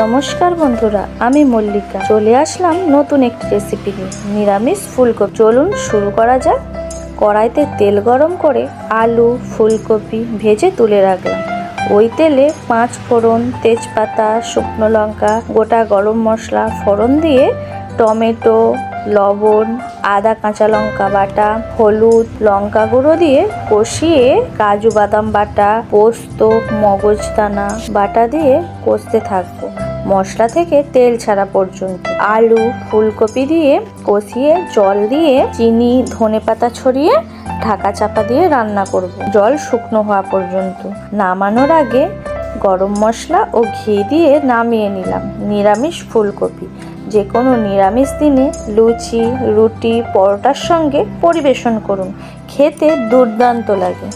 নমস্কার বন্ধুরা, আমি মল্লিকা চলে আসলাম নতুন একটি রেসিপি নিয়ে। নিরামিষ ফুলকপি। চলুন শুরু করা যাক। কড়াইতে তেল গরম করে আলু ফুলকপি ভেজে তুলে রাখলাম। ওই তেলে 5 ফোড়ন, তেজপাতা, শুকনো লঙ্কা, গোটা গরম মশলা ফোড়ন দিয়ে টমেটো, লবণ, আদা কাঁচা লঙ্কা বাটা, হলুদ, লঙ্কা গুঁড়ো দিয়ে কষিয়ে কাজু বাদাম বাটা, পোস্ত, মগজদানা বাটা দিয়ে কষতে থাকবো মশলা থেকে তেল ছাড়া পর্যন্ত। আলু ফুলকপি দিয়ে কষিয়ে জল দিয়ে চিনি ধনেপাতা ছড়িয়ে ঢাকা চাপা দিয়ে রান্না করব জল শুকনো হওয়া পর্যন্ত। নামানোর আগে গরম মশলা ও ঘি দিয়ে নামিয়ে নিলাম নিরামিষ ফুলকপি। যে কোনো নিরামিষ দিনে লুচি, রুটি, পরোটার সঙ্গে পরিবেশন করুন, খেতে দুর্দান্ত লাগে।